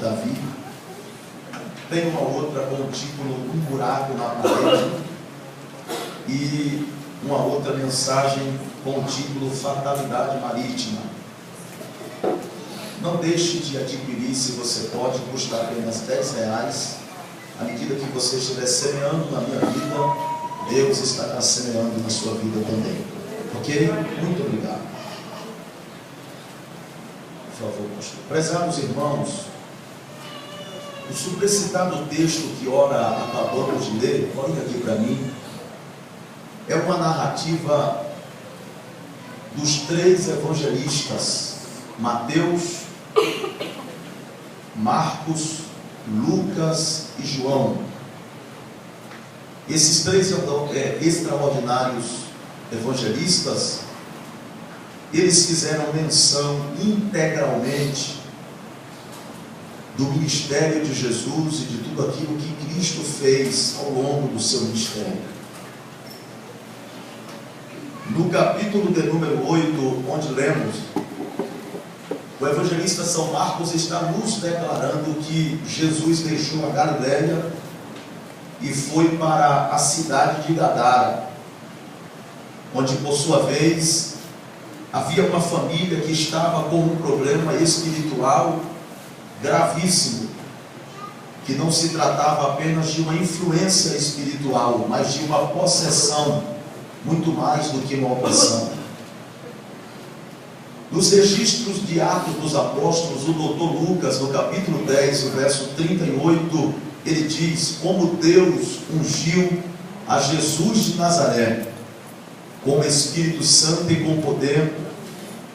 Davi. Tem uma outra com o título Um Buraco na Parede. E uma outra mensagem com o título Fatalidade Marítima. Não deixe de adquirir, se você pode, custa apenas R$10. À medida que você estiver semeando na minha vida, Deus estará semeando na sua vida também. Ok? Muito obrigado. Por favor, pastor. Prezados irmãos, o suprecitado texto que ora acabamos de ler, olhem aqui para mim, é uma narrativa dos 3 evangelistas, Mateus, Marcos, Lucas e João. Esses 3 extraordinários evangelistas, eles fizeram menção integralmente do ministério de Jesus e de tudo aquilo que Cristo fez ao longo do seu ministério. No capítulo de número 8, onde lemos, o evangelista São Marcos está nos declarando que Jesus deixou a Galiléia e foi para a cidade de Gadara, onde por sua vez havia uma família que estava com um problema espiritual gravíssimo, que não se tratava apenas de uma influência espiritual, mas de uma possessão, muito mais do que uma opressão. Nos registros de Atos dos Apóstolos, o doutor Lucas, no capítulo 10, o verso 38, ele diz: como Deus ungiu a Jesus de Nazaré com o Espírito Santo e com poder,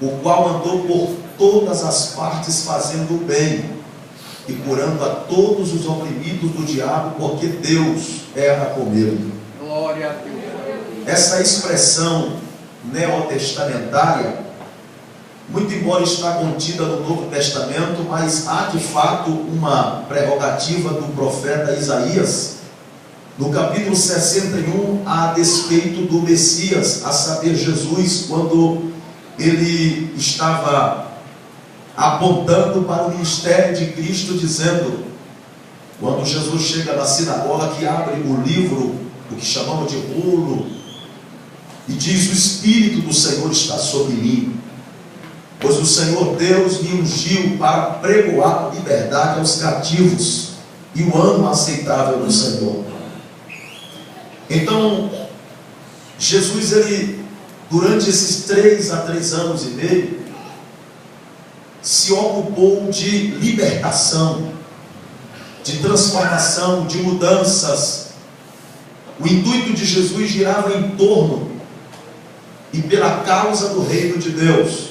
o qual andou por todas as partes fazendo o bem e curando a todos os oprimidos do diabo, porque Deus era com ele. Glória a Deus. Essa expressão neotestamentária, muito embora está contida no Novo Testamento, mas há de fato uma prerrogativa do profeta Isaías, no capítulo 61, a despeito do Messias, a saber, Jesus, quando ele estava apontando para o ministério de Cristo, dizendo, quando Jesus chega na sinagoga, que abre o livro, o que chamamos de rolo, e diz: o Espírito do Senhor está sobre mim, pois o Senhor Deus me ungiu para pregoar a liberdade aos cativos e o ano aceitável do Senhor. Então, Jesus, ele, durante esses 3 a 3 anos e meio, se ocupou de libertação, de transformação, de mudanças. O intuito de Jesus girava em torno e pela causa do reino de Deus.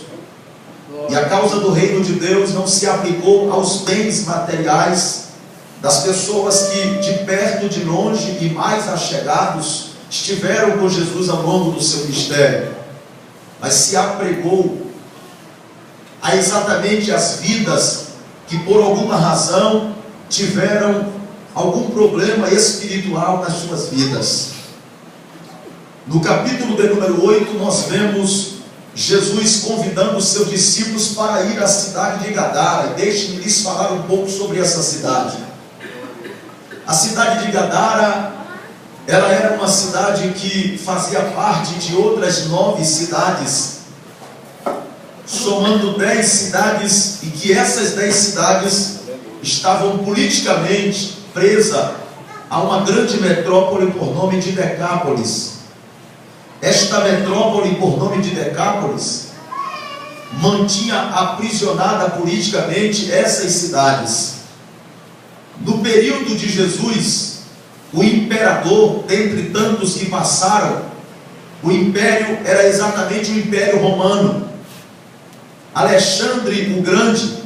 E a causa do reino de Deus não se aplicou aos bens materiais das pessoas que de perto, de longe e mais achegados estiveram com Jesus ao longo do seu ministério, mas se apregou a exatamente as vidas que por alguma razão tiveram algum problema espiritual nas suas vidas. No capítulo de número 8, nós vemos Jesus convidando os seus discípulos para ir à cidade de Gadara, e deixe-me lhes falar um pouco sobre essa cidade. A cidade de Gadara, ela era uma cidade que fazia parte de outras 9 cidades, somando 10 cidades, e que essas 10 cidades estavam politicamente presas a uma grande metrópole por nome de Decápolis. Esta metrópole por nome de Decápolis mantinha aprisionada politicamente essas cidades. No período de Jesus, o imperador, dentre tantos que passaram, o império era exatamente o Império Romano. Alexandre o Grande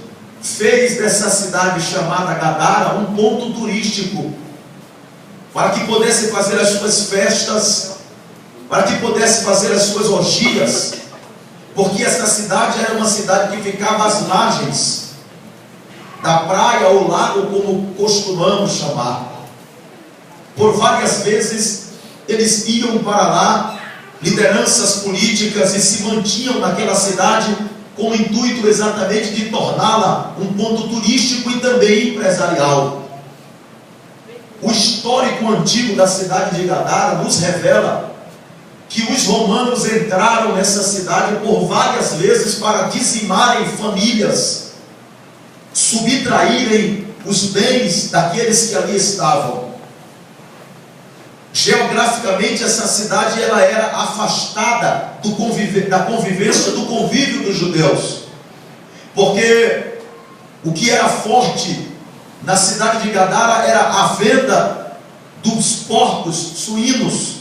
fez dessa cidade chamada Gadara um ponto turístico, para que pudesse fazer as suas festas, para que pudesse fazer as suas orgias, porque essa cidade era uma cidade que ficava às margens da praia ou lago, como costumamos chamar. Por várias vezes eles iam para lá, lideranças políticas, e se mantinham naquela cidade com o intuito exatamente de torná-la um ponto turístico e também empresarial. O histórico antigo da cidade de Gadara nos revela que os romanos entraram nessa cidade por várias vezes para dizimarem famílias, subtraírem os bens daqueles que ali estavam. Geograficamente, essa cidade ela era afastada da convivência, do convívio dos judeus, porque o que era forte na cidade de Gadara era a venda dos porcos suínos,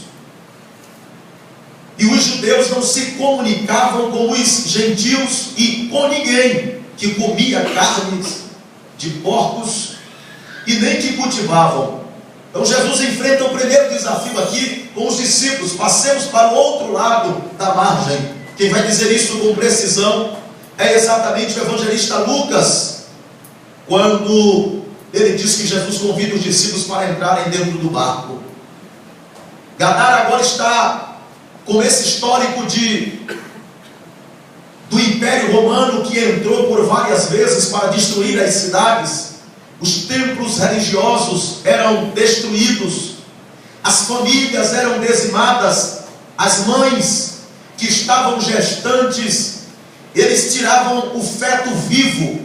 e os judeus não se comunicavam com os gentios e com ninguém que comia carnes de porcos e nem que cultivavam. Então Jesus enfrenta o primeiro desafio aqui com os discípulos: passemos para o outro lado da margem. Quem vai dizer isso com precisão é exatamente o evangelista Lucas, quando ele diz que Jesus convida os discípulos para entrarem dentro do barco. Gadara agora está com esse histórico do Império Romano, que entrou por várias vezes para destruir as cidades. Os templos religiosos eram destruídos, as famílias eram dizimadas, as mães que estavam gestantes, eles tiravam o feto vivo,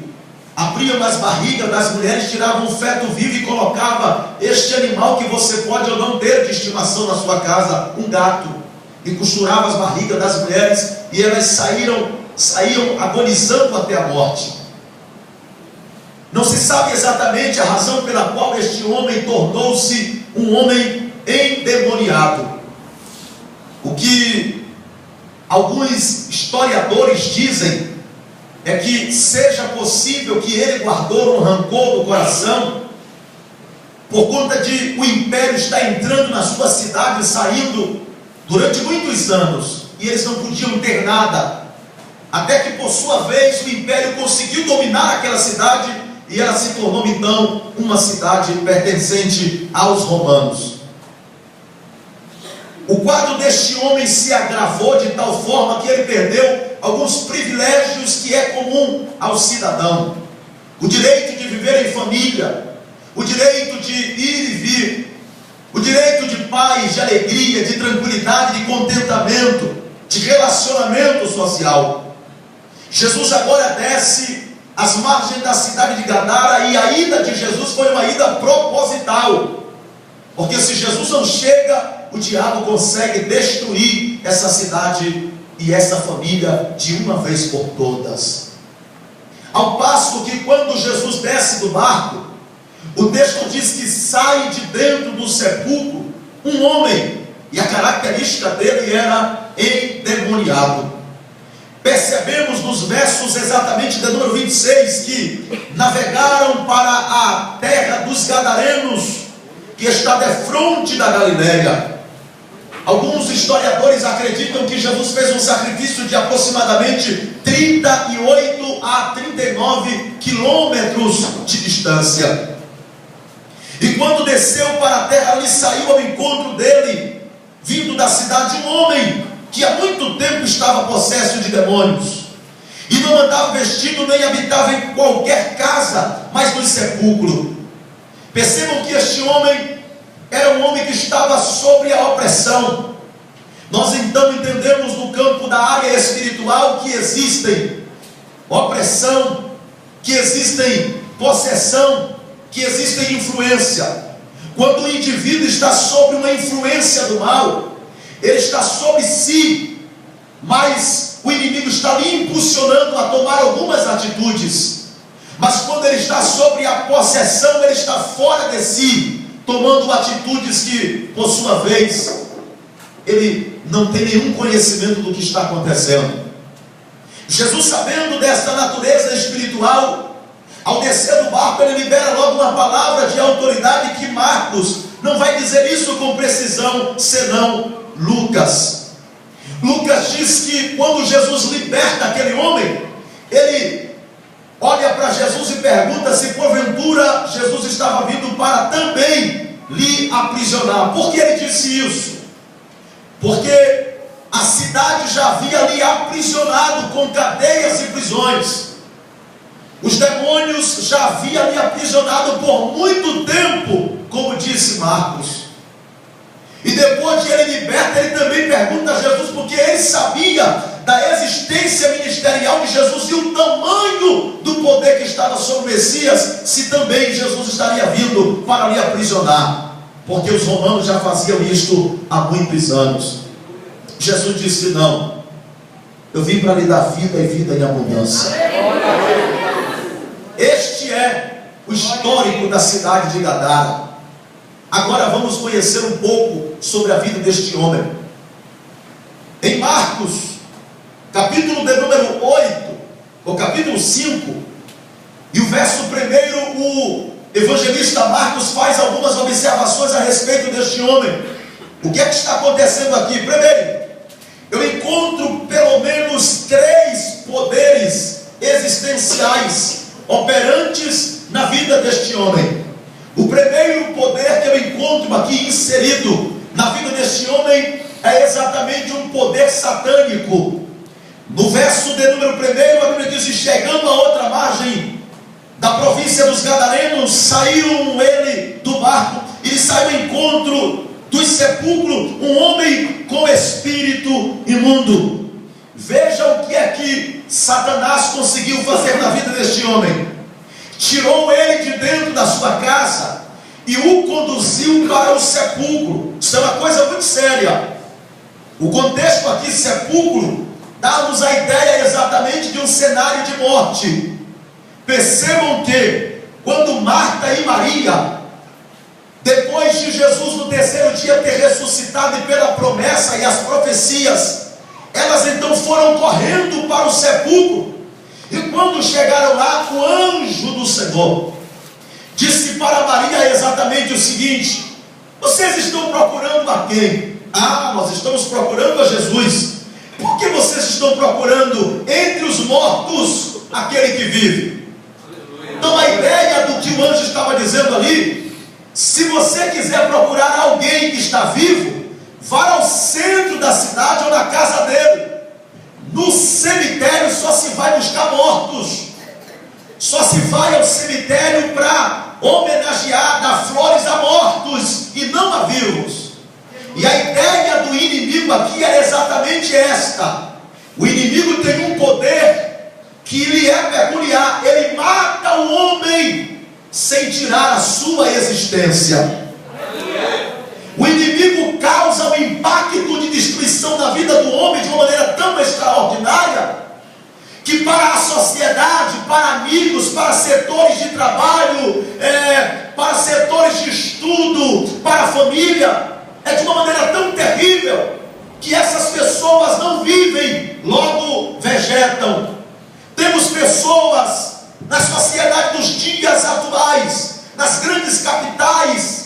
abriam as barrigas das mulheres, tiravam o feto vivo e colocavam este animal que você pode ou não ter de estimação na sua casa, um gato, e costuravam as barrigas das mulheres, e elas saíam agonizando até a morte. Não se sabe exatamente a razão pela qual este homem tornou-se um homem endemoniado. O que alguns historiadores dizem é que seja possível que ele guardou um rancor no coração por conta de o império estar entrando na sua cidade e saindo durante muitos anos, e eles não podiam ter nada, até que por sua vez o império conseguiu dominar aquela cidade, e ela se tornou então uma cidade pertencente aos romanos. O quadro deste homem se agravou de tal forma que ele perdeu alguns privilégios que é comum ao cidadão: o direito de viver em família, o direito de ir e vir, o direito de paz, de alegria, de tranquilidade, de contentamento, de relacionamento social. Jesus agora desce às margens da cidade de Gadara, e a ida de Jesus foi uma ida proposital, porque se Jesus não chega, o diabo consegue destruir essa cidade e essa família de uma vez por todas. Ao passo que quando Jesus desce do barco, o texto diz que sai de dentro do sepulcro um homem, e a característica dele era endemoniado. Percebemos nos versos exatamente do número 26 que navegaram para a terra dos Gadarenos, que está defronte da Galileia. Alguns historiadores acreditam que Jesus fez um sacrifício de aproximadamente 38 a 39 quilômetros de distância. E quando desceu para a terra, ali saiu ao encontro dele, vindo da cidade, um homem que há muito tempo estava possesso de demônios, e não andava vestido nem habitava em qualquer casa, mas no sepulcro. Percebam que este homem era um homem que estava sobre a opressão. Nós então entendemos no campo da área espiritual que existem opressão, que existem possessão, que existem influência. Quando o indivíduo está sob uma influência do mal, ele está sobre si, mas o inimigo está lhe impulsionando a tomar algumas atitudes. Mas quando ele está sobre a possessão, ele está fora de si, tomando atitudes que, por sua vez, ele não tem nenhum conhecimento do que está acontecendo. Jesus, sabendo desta natureza espiritual, ao descer do barco, ele libera logo uma palavra de autoridade que Marcos não vai dizer isso com precisão, senão Lucas. Lucas diz que quando Jesus liberta aquele homem, ele olha para Jesus e pergunta se porventura Jesus estava vindo para também lhe aprisionar. Por que ele disse isso? Porque a cidade já havia ali aprisionado com cadeias e prisões. Os demônios já haviam ali aprisionado por muito tempo, como disse Marcos. E depois que ele liberta, ele também pergunta a Jesus, porque ele sabia da existência ministerial de Jesus e o tamanho do poder que estava sobre o Messias, se também Jesus estaria vindo para lhe aprisionar, porque os romanos já faziam isto há muitos anos. Jesus disse: não, eu vim para lhe dar vida e vida em abundância. Este é o histórico da cidade de Gadara. Agora vamos conhecer um pouco sobre a vida deste homem. Em Marcos, capítulo de número 8, ou capítulo 5, e o verso 1, o evangelista Marcos faz algumas observações a respeito deste homem. O que é que está acontecendo aqui? Primeiro, eu encontro pelo menos 3 poderes existenciais operantes na vida deste homem. O primeiro poder que eu encontro aqui inserido na vida deste homem é exatamente um poder satânico. No verso de número 1, a Bíblia diz: chegando a outra margem da província dos Gadarenos, saiu ele do barco e saiu ao encontro dos sepulcros um homem com espírito imundo. Veja o que é que Satanás conseguiu fazer na vida deste homem. Tirou ele de dentro da sua casa e o conduziu para o sepulcro. Isso é uma coisa muito séria. O contexto aqui, sepulcro, dá-nos a ideia exatamente de um cenário de morte. Percebam que quando Marta e Maria, depois de Jesus no terceiro dia ter ressuscitado e pela promessa e as profecias, elas então foram correndo para o sepulcro. E quando chegaram lá, o anjo do Senhor disse para Maria exatamente o seguinte: vocês estão procurando a quem? Ah, nós estamos procurando a Jesus. Por que vocês estão procurando entre os mortos aquele que vive? Então a ideia do que o anjo estava dizendo ali: se você quiser procurar alguém que está vivo, vá ao centro da cidade ou na casa dele. No cemitério só se vai buscar mortos, só se vai ao cemitério para homenagear, dar flores a mortos e não a vivos. E a ideia do inimigo aqui é exatamente esta: o inimigo tem um poder que lhe é peculiar, ele mata o homem sem tirar a sua existência. O inimigo causa um impacto de destruição na vida do homem de uma maneira tão extraordinária, que para a sociedade, para amigos, para setores de trabalho, para setores de estudo, para a família, é de uma maneira tão terrível, que essas pessoas não vivem, logo vegetam. Temos pessoas na sociedade dos dias atuais, nas grandes capitais,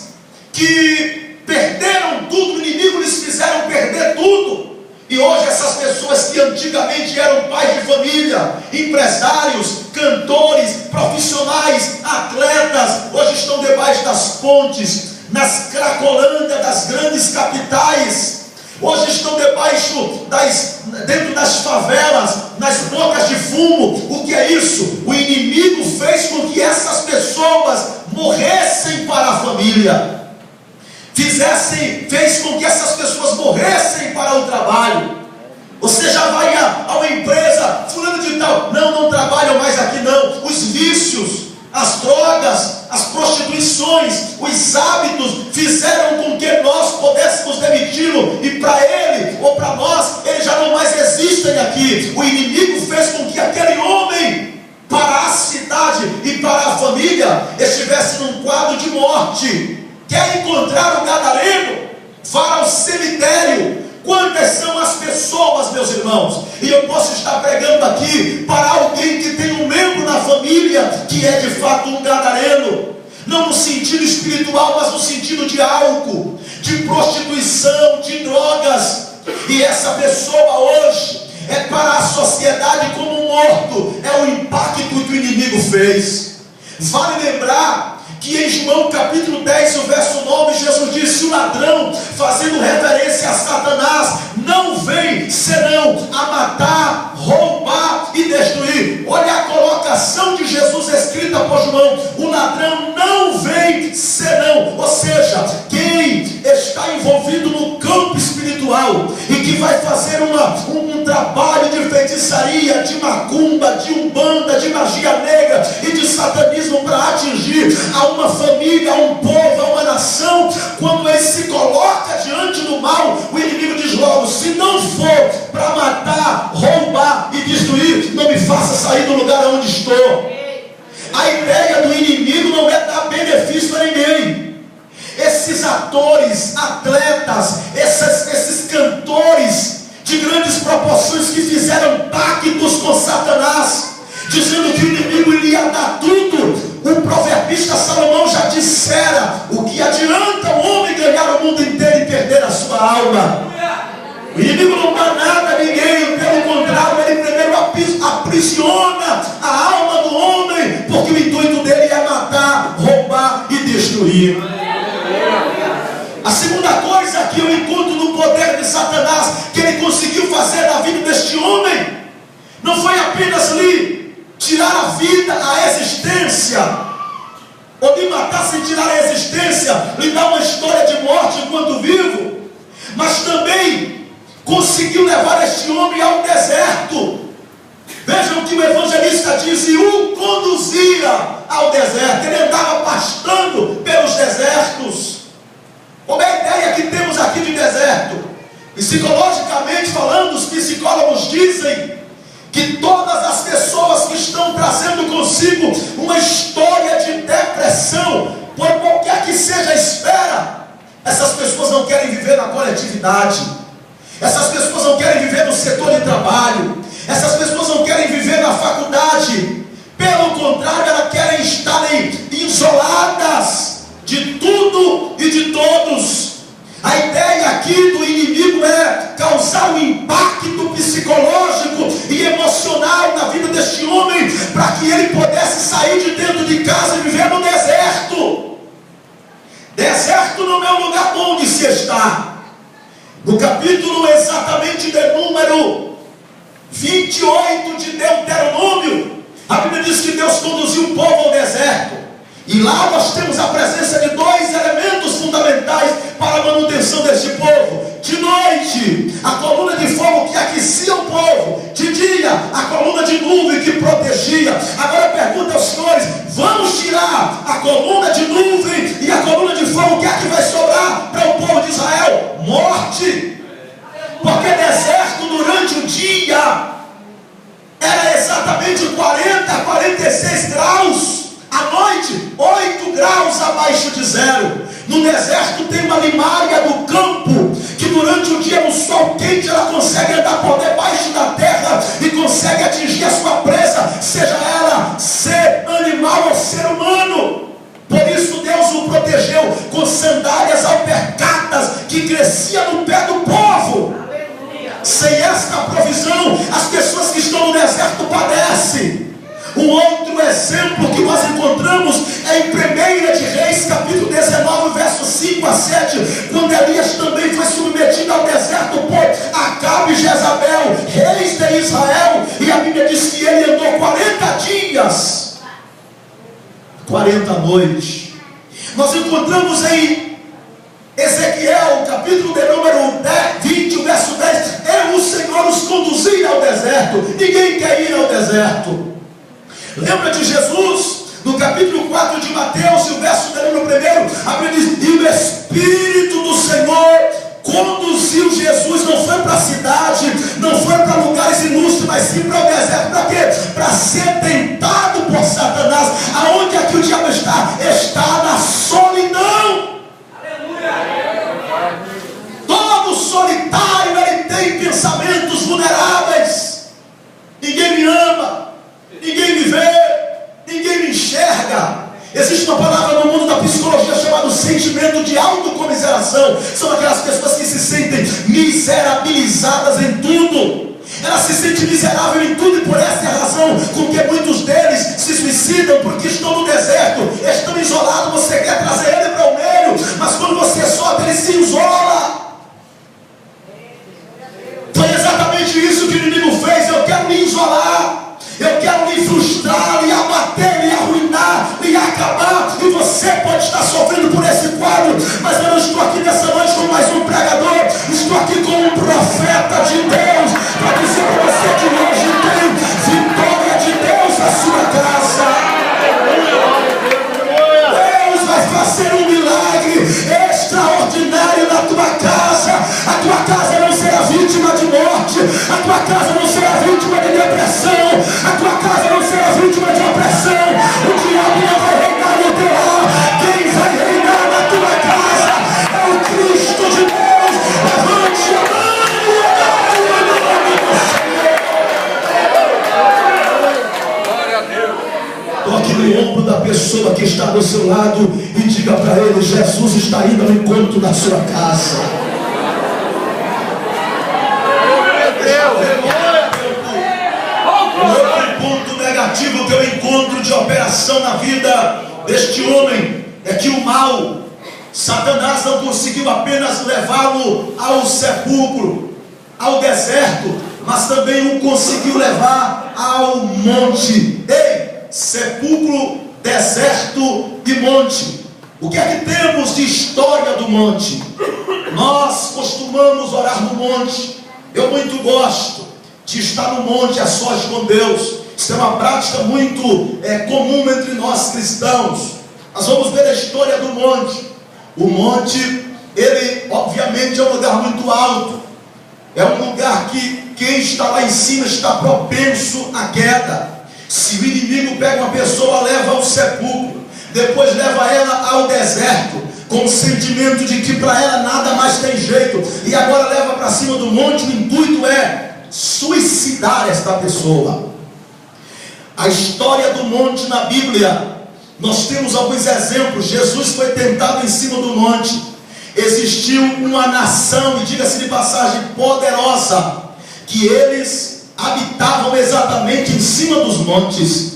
que perderam tudo, o inimigo lhes fizeram perder tudo. E hoje essas pessoas que antigamente eram pais de família, empresários, cantores, profissionais, atletas, hoje estão debaixo das pontes, nas cracolândias das grandes capitais. Hoje estão dentro das favelas, nas bocas de fumo. O que é isso? O inimigo fez com que essas pessoas morressem para a família. Fez com que essas pessoas morressem para o trabalho. Você já vai a uma empresa, fulano de tal, não trabalham mais aqui não. Os vícios, as drogas, as prostituições, os hábitos fizeram com que nós pudéssemos demiti-lo, e para ele ou para nós, eles já não mais existem aqui. O inimigo fez com que aquele homem, para a cidade e para a família, estivesse num quadro de morte. Quer encontrar o gadareno? Vá ao cemitério. Quantas são as pessoas, meus irmãos? E eu posso estar pregando aqui para alguém que tem um membro na família que é de fato um gadareno, não no sentido espiritual, mas no sentido de álcool, de prostituição, de drogas. E essa pessoa hoje é para a sociedade como um morto. É o impacto que o inimigo fez. Vale lembrar que em João capítulo 10, o verso 9, Jesus disse: o ladrão, fazendo referência a Satanás, não vem senão a matar, roubar e destruir. Olha a colocação de Jesus escrita por João: o ladrão não vem senão, ou seja, quem está envolvido no campo espiritual e que vai fazer um trabalho de feitiçaria, de macumba, de umbanda, de magia negra e de satanismo para atingir a uma família, a um povo, a uma nação, quando ele se coloca diante do mal, o inimigo diz logo: se não for para matar, roubar e destruir, não me faça sair do lugar onde estou. A ideia do inimigo não é dar benefício a ninguém. Esses atores, atletas, esses cantores de grandes proporções que fizeram pactos com Satanás, dizendo que o inimigo iria dar tudo. O proverbista Salomão já dissera: o que adianta o homem ganhar o mundo inteiro e perder a sua alma? O inimigo não dá nada a ninguém, pelo contrário, ele primeiro aprisiona a alma do homem, porque o intuito dele é matar, roubar e destruir. A segunda coisa que eu encontro no poder de Satanás, que ele conseguiu fazer na vida deste homem, não foi apenas lhe tirar a vida, a existência, ou de matar sem tirar a existência, lhe dar uma história de morte enquanto vivo, mas também conseguiu levar este homem ao deserto. Vejam o que o evangelista diz: e o conduzia ao deserto. Ele andava pastando pelos desertos. Qual é a ideia que temos aqui de deserto? Psicologicamente falando, os psicólogos dizem que todas as pessoas que estão trazendo consigo uma história de depressão, por qualquer que seja a esfera, essas pessoas não querem viver na coletividade. Essas pessoas não querem viver no setor de trabalho. Essas pessoas não querem viver na faculdade. Pelo contrário, elas querem estar isoladas de tudo e de todos. A ideia aqui do inimigo é causar um impacto psicológico e emocional na vida deste homem, para que ele pudesse sair de dentro de casa e viver no deserto. Deserto não é um lugar bom de se estar. No capítulo exatamente de número 28 de Deuteronômio, a Bíblia diz que Deus conduziu o povo ao deserto. E lá nós temos a presença de dois elementos fundamentais para a manutenção deste povo. De noite, a coluna de fogo que aquecia o povo. De dia, a coluna de nuvem que protegia. Agora eu pergunto aos senhores: vamos tirar a coluna de nuvem e a coluna de fogo, o que é que vai sobrar para o povo de Israel? Morte. Porque deserto durante o dia era exatamente 40 a 46 graus. À noite, 8 graus abaixo de zero. No deserto tem uma limária do campo, que durante o dia no sol quente ela consegue andar por debaixo da terra e consegue atingir a sua presa, seja ela ser animal ou ser humano. Por isso Deus o protegeu com sandálias alpercatas que crescia no pé do povo. Sem esta provisão, as pessoas que estão no deserto padecem. Um outro exemplo que nós encontramos é em 1 de Reis, capítulo 19, versos 5 a 7, quando Elias também foi submetido ao deserto por Acabe e Jezabel, reis de Israel, e a Bíblia diz que ele andou 40 dias, 40 noites. Nós encontramos em Ezequiel, capítulo de número 20, o verso 10, o Senhor nos conduzir ao deserto. Ninguém quer ir ao deserto. Lembra de Jesus, no capítulo 4 de Mateus, e o verso número 1, a Bíblia diz: e o Espírito do Senhor conduziu Jesus, não foi para a cidade, não foi para lugares ilustres, mas sim para o deserto. Para quê? Para ser tentado por Satanás. Aonde é que o diabo está? Está na solidão. Todo solitário, ele tem pensamentos vulneráveis. Ninguém me ama, ninguém me vê, ninguém me enxerga. Existe uma palavra no mundo da psicologia chamada sentimento de autocomiseração. São aquelas pessoas que se sentem miserabilizadas em tudo. Ela se sente miserável em tudo, e por essa razão com que muitos deles se suicidam, porque estão no deserto, estão isolados. Você quer trazer ele para o meio, mas quando você sobe, ele se isola. seu lado e diga para ele: Jesus está indo ao encontro da sua casa. Outro ponto negativo que eu encontro de operação na vida deste homem é que o mal, Satanás não conseguiu apenas levá-lo ao sepulcro, ao deserto, mas também o conseguiu levar ao monte. Ei, sepulcro, deserto e monte. O que é que temos de história do monte? Nós costumamos orar no monte. Eu muito gosto de estar no monte a sós com Deus. Isso é uma prática muito comum entre nós cristãos. Nós vamos ver a história do monte. O monte, ele obviamente é um lugar muito alto. É um lugar que quem está lá em cima está propenso à queda. Se o inimigo pega uma pessoa, leva ao sepulcro, depois leva ela ao deserto, com o sentimento de que para ela nada mais tem jeito, e agora leva para cima do monte, o intuito é suicidar esta pessoa. A história do monte na Bíblia, nós temos alguns exemplos. Jesus foi tentado em cima do monte. Existiu uma nação, e diga-se de passagem, poderosa, que eles habitavam exatamente em cima dos montes.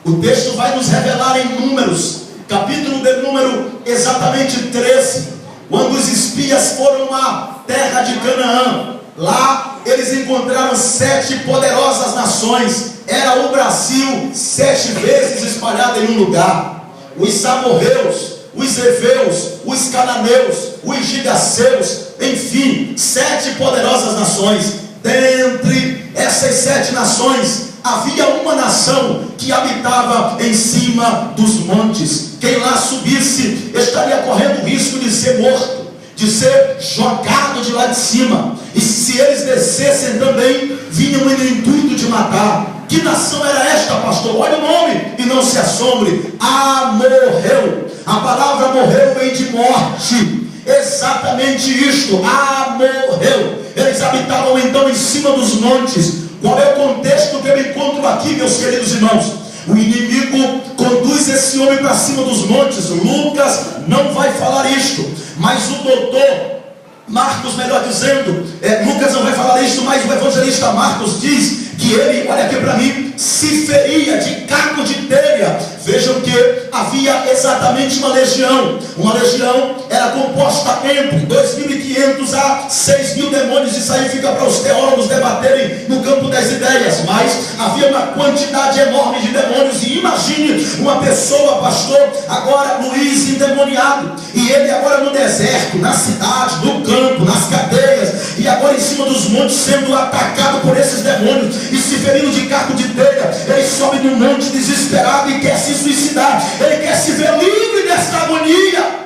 O texto vai nos revelar em Números, capítulo de número exatamente 13, quando os espias foram à terra de Canaã. Lá eles encontraram 7 poderosas nações. Era o Brasil 7 vezes espalhado em um lugar. Os samorreus, os heveus, os cananeus, os gigaseus, enfim, 7 poderosas nações. Dentre essas 7 nações, havia uma nação que habitava em cima dos montes. Quem lá subisse estaria correndo o risco de ser morto, de ser jogado de lá de cima. E se eles descessem também, vinham no intuito de matar. Que nação era esta, pastor? Olha o nome e não se assombre: Amorreu. A palavra morreu vem de morte. Exatamente isto, Amorreu. Eles habitavam então em cima dos montes. Qual é o contexto que eu encontro aqui, meus queridos irmãos? O inimigo conduz esse homem para cima dos montes. Lucas não vai falar isto, mas o doutor Marcos, melhor dizendo, Lucas não vai falar isto, mas o evangelista Marcos diz que ele, olha aqui para mim, se feria de caco de telha. Vejam que havia exatamente uma legião. Uma legião era composta entre 2.500 a 6.000 demônios. Isso aí fica para os teólogos debaterem no campo das ideias. Mas havia uma quantidade enorme de demônios. E imagine uma pessoa, pastor, agora Luiz endemoniado, e ele agora no deserto, na cidade, no campo, nas cadeias, e agora em cima dos montes sendo atacado por esses demônios e se ferindo de caco de telha. Ele sobe no monte desesperado e quer se suicidar. Ele quer se ver livre dessa agonia.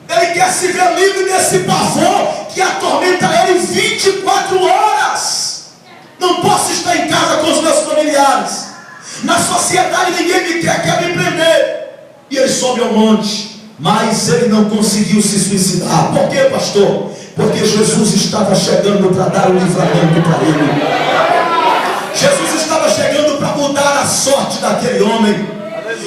Ele quer se ver livre desse pavor que atormenta ele 24 horas. Não posso estar em casa com os meus familiares. Na sociedade ninguém me quer me prender. E ele sobe ao monte, mas ele não conseguiu se suicidar. Por quê, pastor? Porque Jesus estava chegando para dar o livramento para ele. Jesus estava chegando para mudar a sorte daquele homem.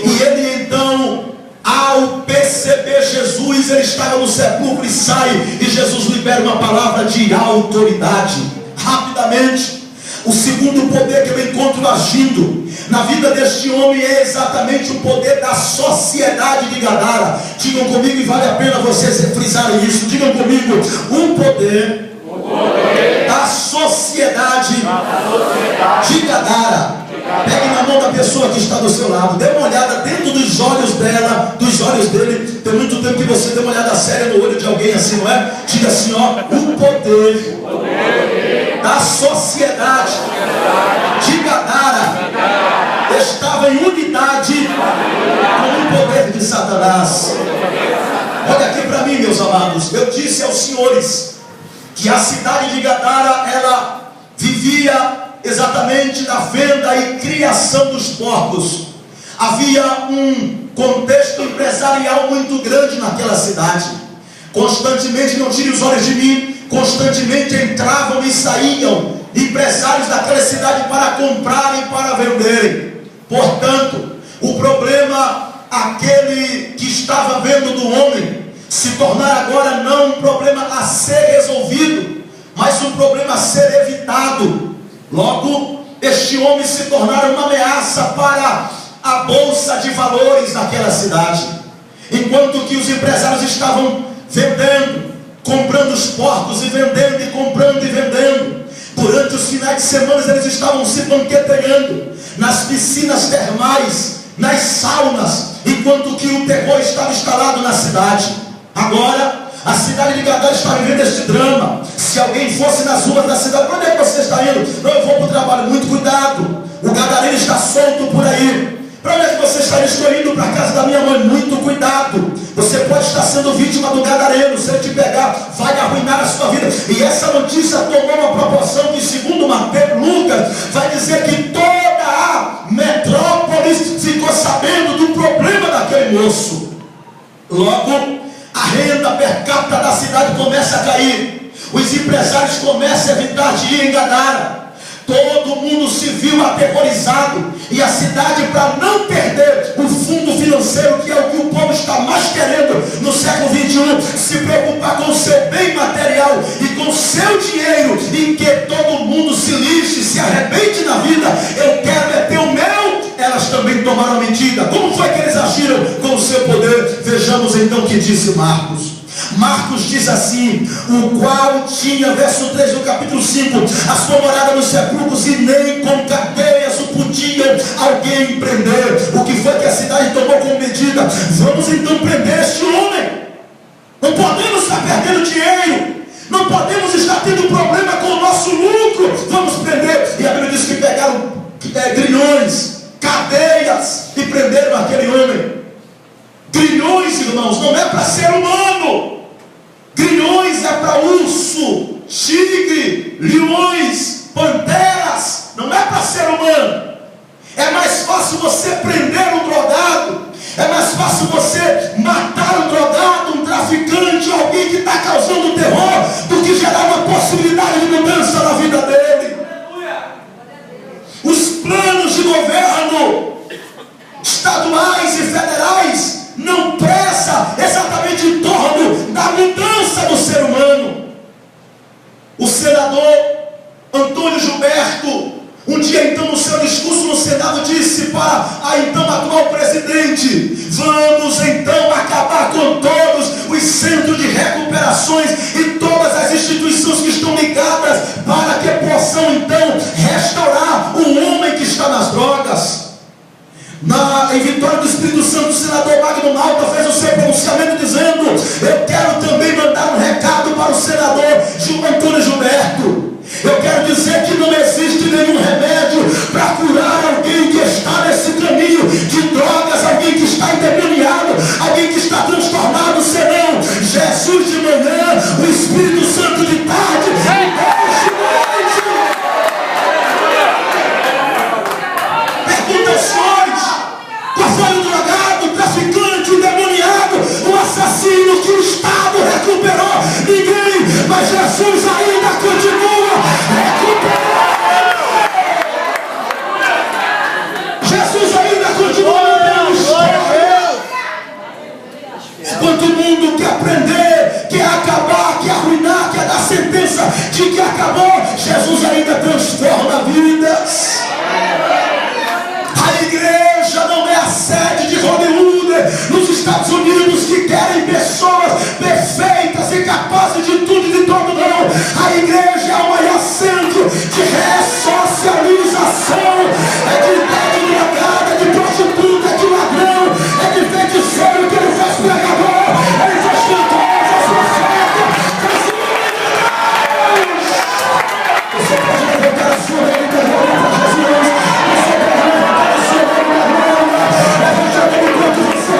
E ele então, ao perceber Jesus, ele estava no sepulcro e sai, e Jesus libera uma palavra de autoridade. Rapidamente, o segundo poder que eu encontro agindo na vida deste homem é exatamente o poder da sociedade de Gadara. Digam comigo, e vale a pena vocês frisarem isso. Digam comigo: o poder da sociedade de Gadara. Pegue na mão da pessoa que está do seu lado, dê uma olhada dentro dos olhos dela, dos olhos dele. Tem muito tempo que você dê uma olhada séria no olho de alguém assim, não é? Diga assim, ó: o poder da sociedade de Gadara estava em unidade com o poder de Satanás. Olha aqui para mim, meus amados. Eu disse aos senhores que a cidade de Gadara, ela vivia exatamente da venda e criação dos porcos. Havia um contexto empresarial muito grande naquela cidade. Constantemente, não tire os olhos de mim, constantemente entravam e saíam empresários daquela cidade para comprarem e para venderem. Portanto, o problema aquele que estava vendo do homem se tornar agora não um problema a ser resolvido, mas um problema a ser evitado. Logo, este homem se tornara uma ameaça para a bolsa de valores daquela cidade. Enquanto que os empresários estavam vendendo, comprando os porcos e vendendo, e comprando e vendendo, durante os finais de semana eles estavam se banqueteando nas piscinas termais, nas saunas, enquanto que o terror estava instalado na cidade. Agora, a cidade de Gadara está vivendo este drama. Se alguém fosse nas ruas da cidade: para onde é que você está indo? Não, eu vou para o trabalho. Muito cuidado, o gadareno está solto por aí. Para onde é que você está indo? Estou indo para a casa da minha mãe. Muito cuidado, você pode estar sendo vítima do gadareno. Se ele te pegar, vai arruinar a sua vida. E essa notícia tomou uma proporção que, segundo Mateus, Lucas vai dizer que toda a metrópole ficou sabendo do problema daquele moço. Logo, a renda per capita da cidade começa a cair. Os empresários começam a evitar de ir em Gadara. Todo mundo se viu aterrorizado. E a cidade, para não perder o fundo financeiro, que é o que o povo está mais querendo no século 21, se preocupar com o seu bem material e com o seu dinheiro, e que todo mundo se lixe, se arrebente na vida. Eu quero é ter o meu. Elas também tomaram medida. Como foi que eles agiram com o seu poder? Vejamos então o que disse Marcos. Marcos diz assim: o qual tinha, verso 3 do capítulo 5, a sua morada nos sepulcros, e nem com cadeias o podia alguém prender. O que foi que a cidade tomou como medida? Vamos então prender este homem. Não podemos estar perdendo dinheiro, não podemos estar tendo problema com o nosso lucro. Vamos prender. E a Bíblia diz que pegaram grilhões, cadeias, e prenderam aquele homem. Grilhões, irmãos, não é para ser humano. Grilhões é para urso, tigre, leões, panteras. Não é para ser humano. É mais fácil você prender um drogado, é mais fácil você matar um drogado, um traficante, alguém que está causando terror, do que gerar uma possibilidade de mudança na vida dele. Os planos de governo estaduais e federais não pressa exatamente em torno da mudança do ser humano. O senador Antônio Gilberto, um dia então no seu discurso no Senado, disse para a então atual presidente: vamos então acabar com todos os centros de recuperações e todas as instituições que estão ligadas, para que possam então restaurar o homem que está nas drogas. Em Vitória do Espírito Santo, o senador Magno Malta fez o seu pronunciamento dizendo: eu quero também mandar um recado para o senador Antônio Gilberto. Eu quero dizer que não existe nenhum remédio para curar alguém que está nesse caminho de drogas, alguém que está endemoniado, alguém que está transtornado, senão Jesus de manhã, o Espírito Santo de tarde, e Deus de noite. Pergunta aos senhores: qual foi o drogado, o traficante, o endemoniado, o assassino que o Estado recuperou? Ninguém. Mas Jesus ainda continua recuperando. Jesus ainda continua mudando história. Enquanto o mundo quer prender, quer acabar, quer arruinar, quer dar sentença de que acabou, Jesus ainda transforma vidas. A igreja não é a sede de Hollywood nos Estados Unidos, que querem pessoas perfeitas e capazes de tudo e de todo, não. A igreja é o maior centro de ressocialização. É de ideia de drogada, é de prostituta, é de ladrão, é de feiticeiro, que ele faz pregador, ele faz cantor, faz profeta, faz Deus. Você pode levantar a sua vida para Jesus. Você pode levantar a sua vida. Levante a mão enquanto você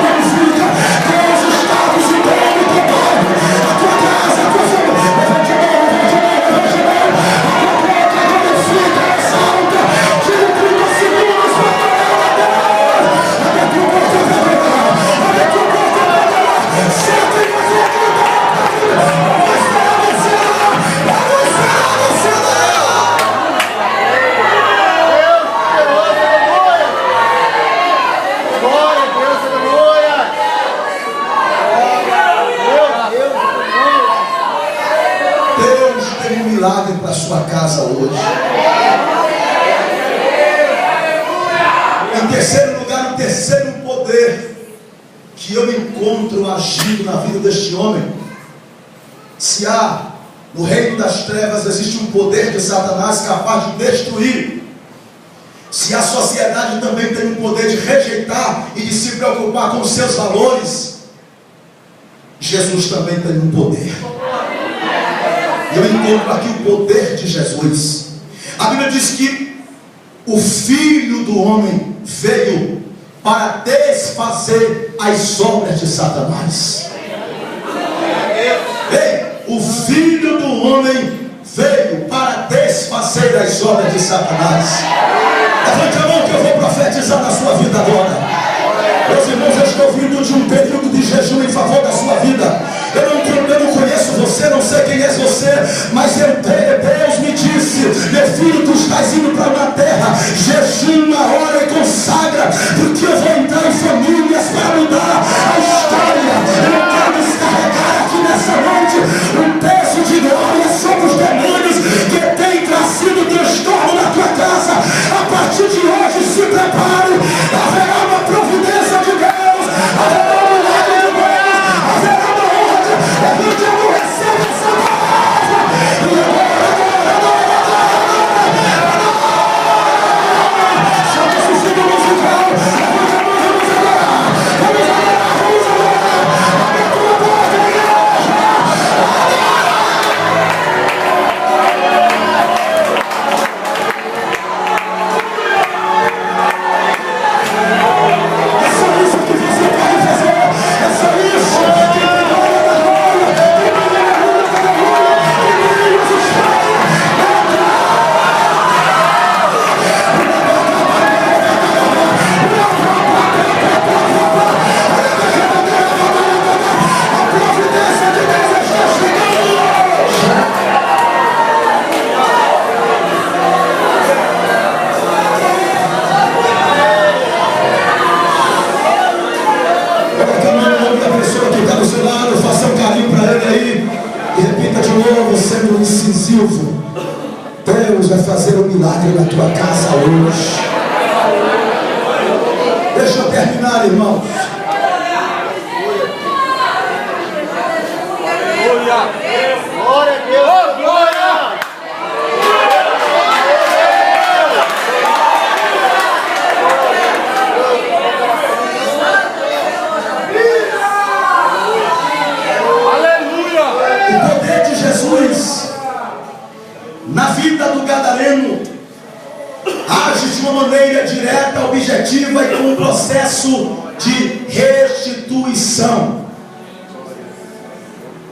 para a sua casa hoje. Em terceiro lugar, o terceiro poder que eu encontro agindo na vida deste homem. Se há no reino das trevas existe um poder de Satanás capaz de destruir, se a sociedade também tem um poder de rejeitar e de se preocupar com os seus valores, Jesus também tem um poder. Eu encontro aqui o poder de Jesus. A Bíblia diz que o Filho do Homem veio para desfazer as obras de Satanás. Ei, o Filho do Homem veio para desfazer as obras de Satanás. Levante a mão que eu vou profetizar na sua vida agora. Meus irmãos, eu estou vindo de um período de jejum em favor da sua vida. Eu não conheço você, não sei quem é você, mas Deus me disse: meu filho, tu estás indo para uma terra, jejum, ora e consagra, porque eu vou entrar em famílias para mudar a história. Eu quero descarregar aqui nessa noite um peso de glória sobre os demônios que tem trazido transtorno na tua casa. A partir de hoje, se prepare, haverá uma providência de Deus, haverá um milagre de Deus, haverá uma honra. Levante a mão, receba essa palavra. Chama esse filho musical. Levante a mão, vamos adorar. Vamos adorar, vamos adorar. Abre a tua porta, igreja. É só isso que você pode fazer. É só isso. Que glória da glória. Que glória da glória. Que Deus está. A providência de Deus está chegando. Coloque a mão da pessoa que está do seu lado, faça um carinho para ele aí e repita de novo, sendo incisivo: Deus vai fazer um milagre na tua casa hoje. Deixa eu terminar, irmãos. Glória a Deus! Glória! Aleluia! O poder de Jesus na vida do gadareno age de uma maneira direta, objetiva e com um processo de restituição.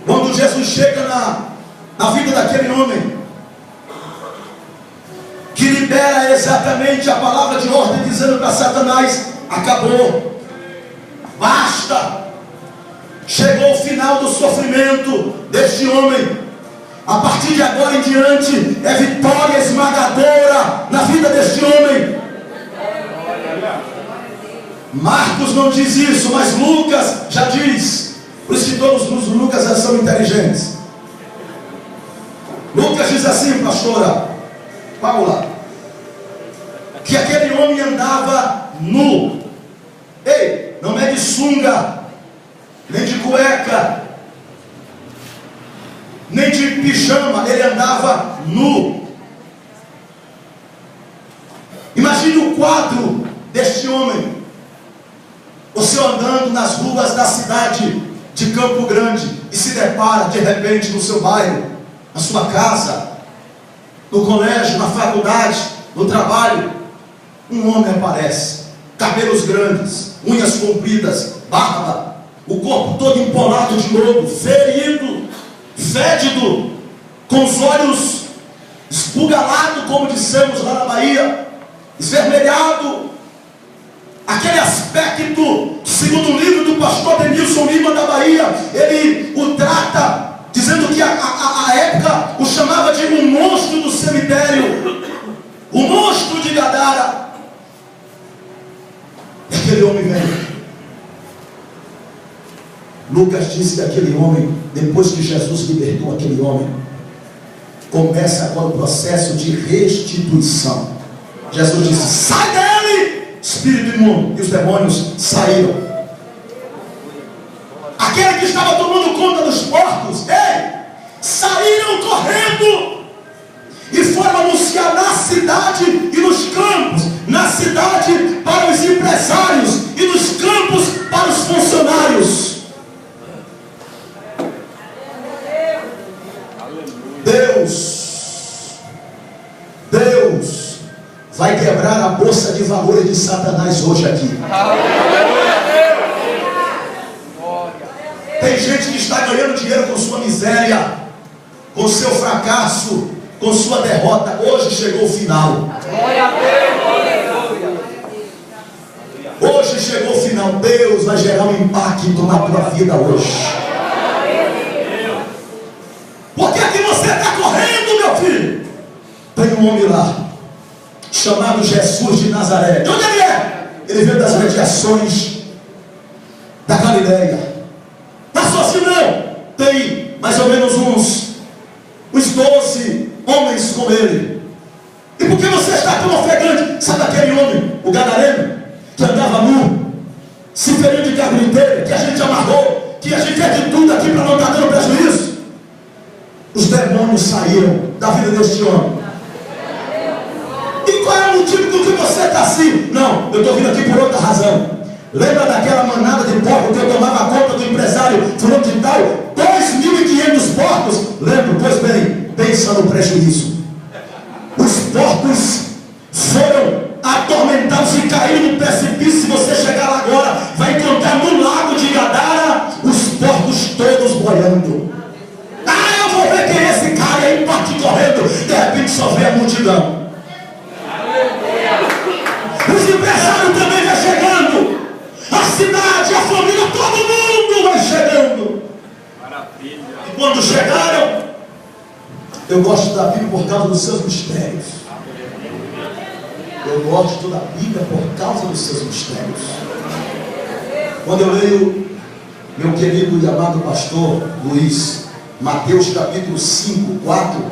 Quando Jesus chega na vida daquele homem, que libera exatamente a palavra de ordem, dizendo para Satanás: acabou, basta, chegou o final do sofrimento deste homem. A partir de agora em diante é vitória esmagadora na vida deste homem. Marcos não diz isso, mas Lucas já diz. Por isso que todos os Lucas são inteligentes. Lucas diz assim, pastora Paula, que aquele homem andava nu. Ei, não é de sunga, nem de cueca, nem de pijama, ele andava nu. Imagine o quadro deste homem. Você andando nas ruas da cidade de Campo Grande e se depara de repente no seu bairro, na sua casa, no colégio, na faculdade, no trabalho, um homem aparece, cabelos grandes, unhas compridas, barba, o corpo todo empolado de lodo, ferido, fédido, com os olhos esbugalados, como dissemos lá na Bahia, esvermelhado, aquele aspecto, segundo o livro do pastor Denilson Lima da Bahia, ele o trata, dizendo que a época o chamava de um monstro do cemitério, o monstro de Gadara. E aquele homem veio. Lucas disse que aquele homem, depois que Jesus libertou aquele homem, começa agora o processo de restituição. Jesus disse: sai dele, espírito imundo, e os demônios saíram. Aquele que estava tomando conta dos porcos, saíram correndo e foram anunciar na cidade e nos campos, na cidade para os empresários e nos campos para os funcionários. Deus vai quebrar a bolsa de valores de Satanás hoje aqui. Tem gente que está ganhando dinheiro com sua miséria, com seu fracasso, com sua derrota. Hoje chegou o final. Hoje chegou o final. Deus vai gerar um impacto na tua vida hoje. Por que que você está correndo, meu filho? Tem um homem lá, chamado Jesus de Nazaré. De onde ele é? Ele veio das mediações da Galileia. Está sozinho não? Tem mais ou menos uns 12 homens com ele. E por que você está tão ofegante? Sabe aquele homem, o gadareno, que andava nu, se feriu de carpinteiro, que a gente amarrou, que a gente fez de tudo aqui para não estar dando prejuízo? Os demônios saíram da vida deste homem. E qual é o motivo do que você está assim? Não, eu estou vindo aqui por outra razão. Lembra daquela manada de porcos que eu tomava conta do empresário fulano de tal? 2.500 porcos. Lembro? Pois bem, pensa no prejuízo. Os porcos foram atormentados e caíram no precipício. Se você chegar lá agora, vai encontrar no lago de Gadara os porcos todos boiando. Eu vou ver quem é esse cara, e aí parte correndo. De repente só vê a multidão. Os empresários também vão chegando. A cidade, a família, todo mundo vai chegando. Maravilha. E quando chegaram, eu gosto da Bíblia por causa dos seus mistérios. Eu gosto da Bíblia por causa dos seus mistérios. Quando eu leio meu querido e amado pastor Luiz, Mateus capítulo 5, 4,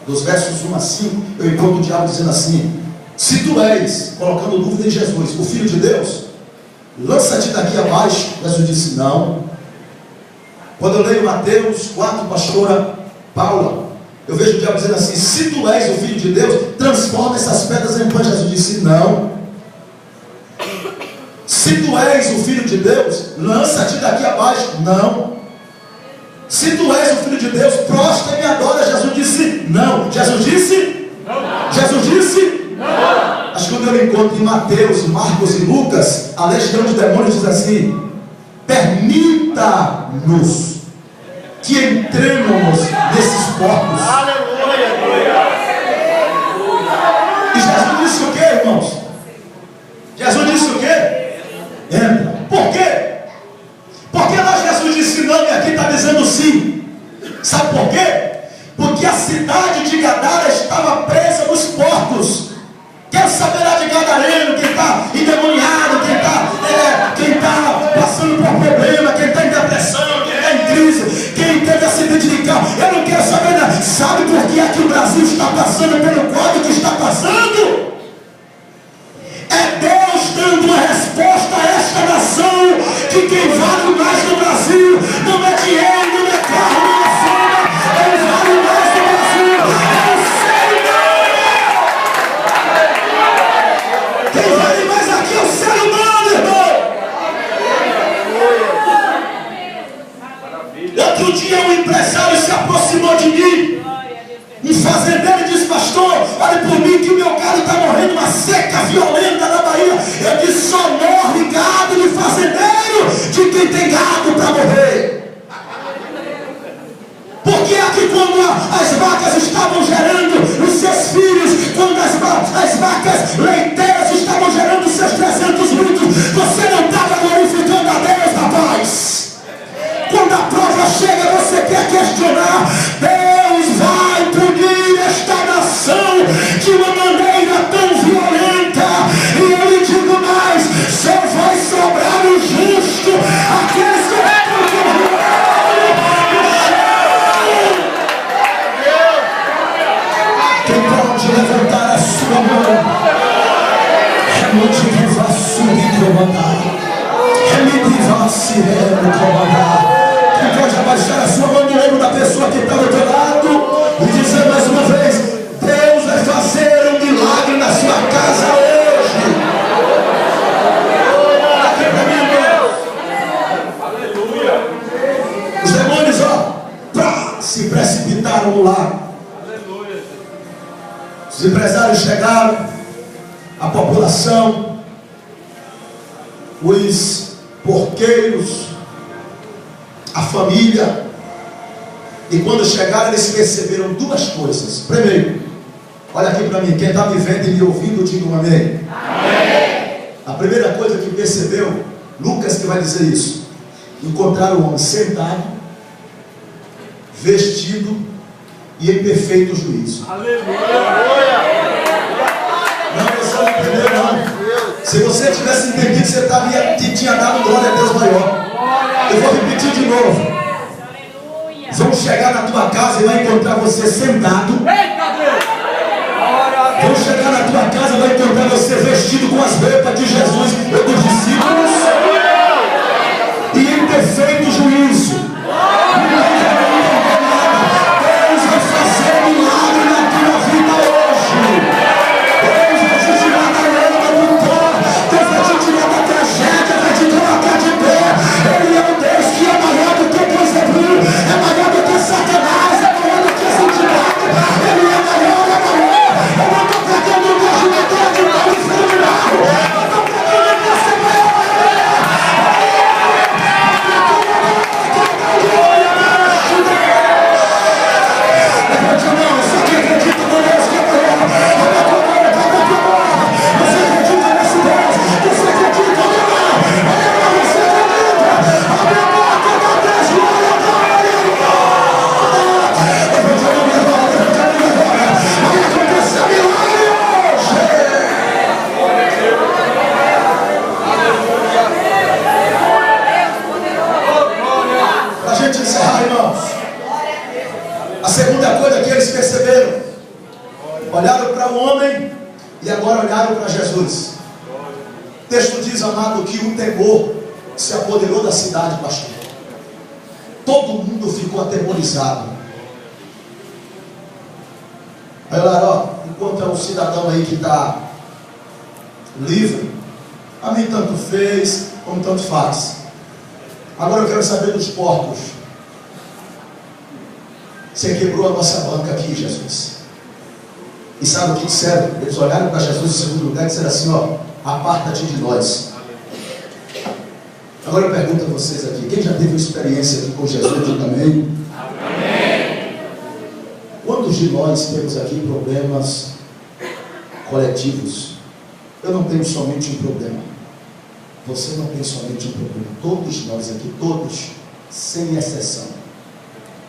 dos versos 1 a 5, eu encontro o diabo dizendo assim: se tu és, colocando dúvida em Jesus, o Filho de Deus, lança-te daqui abaixo. Jesus disse: não. Quando eu leio Mateus 4, pastora Paula, eu vejo o diabo dizendo assim: se tu és o Filho de Deus, transforma essas pedras em pães. Jesus disse: não. Se tu és o Filho de Deus, lança-te daqui abaixo. Não. Se tu és o Filho de Deus, prostra e me adora. Jesus disse: não. Jesus disse? Não. Jesus disse? Não. Acho que quando eu encontro em Mateus, Marcos e Lucas, a legião de demônios diz assim: permita-nos que entremos nesses porcos. E Jesus disse o que, irmãos? Jesus disse o que? Entra. Por quê? Porque lá Jesus disse não e aqui está dizendo sim. Sabe por quê? Porque a cidade de Gadara estava presa nos porcos. Quero saber lá de gadareno, quem está endemoniado, quem está passando por problema, quem está em depressão, quem está em crise, quem teve acidente de carro. Eu não quero saber nada. Sabe por que é que o Brasil está passando pelo quadro que está passando? É Deus dando uma resposta a esta nação, que quem vale mais no Brasil não é dinheiro, não é carro, não é fama. Quem vale mais no Brasil é o ser humano. Quem vale mais aqui é o ser humano, irmão. Outro dia um empresário se aproximou de mim, um fazendeiro, e disse: pastor, olhe por mim que o meu gado está morrendo, uma seca violenta na Bahia. Eu disse: só morre gado de fazendeiro de quem tem gado para morrer. Porque aqui quando as vacas estavam gerando os seus filhos, quando as vacas leiteiras estavam gerando os seus 300 litros, você não estava glorificando a Deus, rapaz. Quando a prova chega, você quer questionar. Deus vai punir esta nação de uma maneira tão violenta. E eu lhe digo mais: só vai sobrar o justo, aqueles que estão Quem pode abaixar a sua mão no ombro da pessoa que está do teu lado e dizer mais uma vez: Deus vai fazer um milagre na sua casa hoje. Aqui para mim, Deus. Aleluia. Os demônios, se precipitaram no lago. Os empresários chegaram, a população, os porqueiros, a família. E quando chegaram, eles perceberam duas coisas. Primeiro, olha aqui para mim, quem está me vendo e me ouvindo, diga um amém. Amém. A primeira coisa que percebeu, Lucas que vai dizer isso: encontraram o homem sentado, vestido e em perfeito juízo. Aleluia! Não, você não entendeu, não. Se você tivesse entendido, você tinha dado glória a Deus maior. Eu vou repetir de novo. Vão chegar na tua casa e vai encontrar você sentado. Vão chegar na tua casa e vai encontrar você vestido com as roupas de Jesus ou dos discípulos e em perfeito juízo. Deus vai fazer milagre na tua vida hoje. Deus vai te tirar da lama do pó. Deus vai te tirar da tragédia, vai te colocar de pé. Ele é um Deus que é maior do que coisa ruim, é maior do que Satanás, é maior do que santidade. Ele é maior, é maior. Eu não estou pregando um Deus de matéria de mal e filho de mal. Eu estou pregando um Deus que é maior. Levante a mão, só que acredita no Deus que é maior. Você acredita nesse Deus? Você acredita, aleluia? Aleluia, você acredita? Abre a boca da Deus, glória a Deus. Levante a mão agora, levante a mão agora. Vai acontecer milagre hoje. Para a gente encerrar, irmãos, a segunda coisa que eles perceberam, olharam para o homem e agora olharam para Jesus. O texto diz, amado, que um temor se apoderou da cidade, pastor. Todo mundo ficou atemorizado. Aí olha, enquanto é um cidadão aí que está livre, a mim tanto fez como tanto faz. Agora eu quero saber dos porcos. Você quebrou a nossa banca aqui, Jesus. E sabe o que disseram? Eles olharam para Jesus em segundo lugar e disseram assim: aparta-te de nós. Agora eu pergunto a vocês aqui: quem já teve uma experiência aqui com Jesus? Diga amém. Amém. Quantos de nós temos aqui problemas coletivos? Eu não tenho somente um problema. Você não tem somente um problema. Todos nós aqui, todos, sem exceção,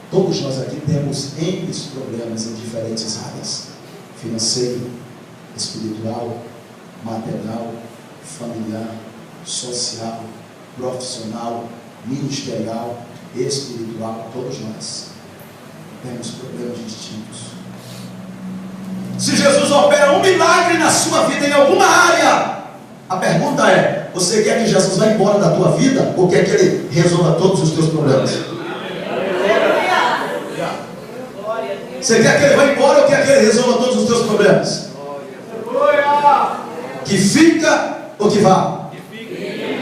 todos nós aqui temos N problemas em diferentes áreas: financeiro, espiritual, material, familiar, social, profissional, ministerial, espiritual. Todos nós temos problemas distintos. Se Jesus opera um milagre na sua vida em alguma área, a pergunta é: você quer que Jesus vá embora da tua vida ou quer que Ele resolva todos os teus problemas? Você quer que Ele vá embora ou quer que Ele resolva todos os teus problemas? Que fica ou que vá?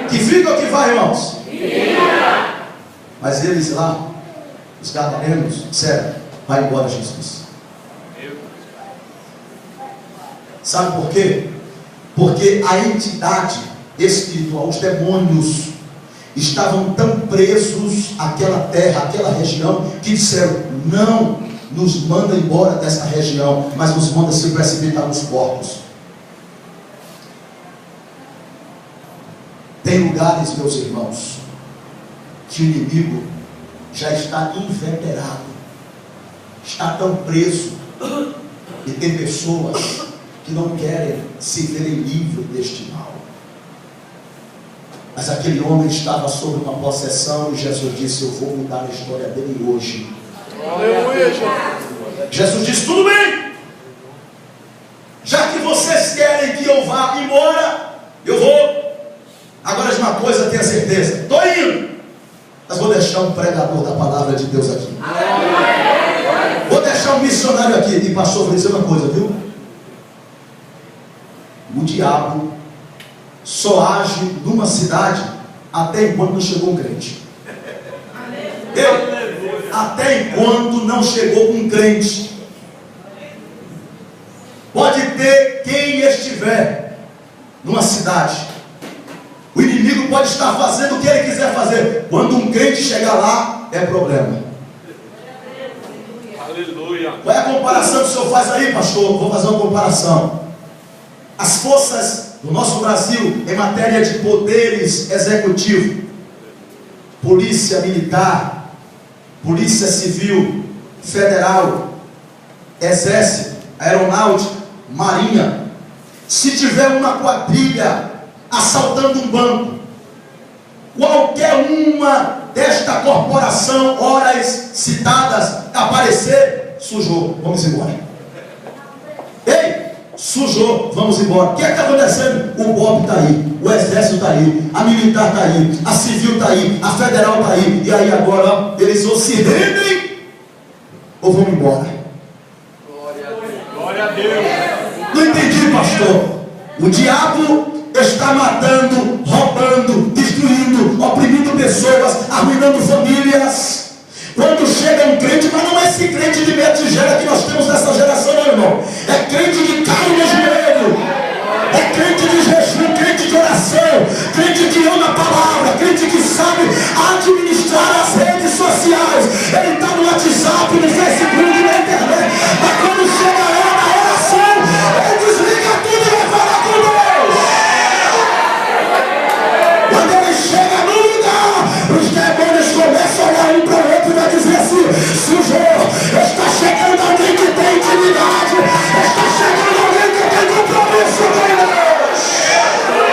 Que fica ou que vá, irmãos? Mas eles lá, os gadarenos, disseram: vai embora, Jesus. Sabe por quê? Porque a entidade espiritual, os demônios, estavam tão presos àquela terra, àquela região, que disseram: não nos manda embora dessa região, mas nos manda se precipitar nos porcos. Tem lugares, meus irmãos, que o inimigo já está inveterado, está tão preso, e tem pessoas que não querem se verem livres deste mal. Mas aquele homem estava sob uma possessão e Jesus disse: eu vou mudar a história dele hoje. Jesus disse: tudo bem, já que vocês querem que eu vá embora, eu vou. uma coisa, tenha certeza. Estou indo, mas vou deixar um pregador da palavra de Deus aqui. Vou deixar um missionário aqui. E pastor, vou dizer uma coisa, viu? O diabo só age numa cidade até enquanto não chegou um crente. Até enquanto não chegou um crente. Pode ter quem estiver numa cidade, o inimigo pode estar fazendo o que ele quiser fazer. Quando um crente chegar lá, é problema. Aleluia. Qual é a comparação que o senhor faz aí, pastor? Vou fazer uma comparação. As forças do nosso Brasil em matéria de poderes executivos, polícia militar, polícia civil, federal, exército, aeronáutica, marinha, se tiver uma quadrilha assaltando um banco, qualquer uma desta corporação, horas citadas, aparecer, sujou, vamos embora. Ei, sujou, vamos embora. O que está acontecendo? O BOP está aí, o exército está aí, a militar está aí, a civil está aí, a federal está aí. E aí agora eles ou se rendem ou vão embora. Glória a Deus. Não entendi, pastor. O diabo está matando, roubando, destruindo, oprimindo pessoas, arruinando famílias. Quando chega um crente, mas não é esse crente de meia tigela que nós temos nessa geração, meu irmão. É crente de carne no joelho, é crente de jejum, crente de oração, crente que ama a palavra, crente que sabe administrar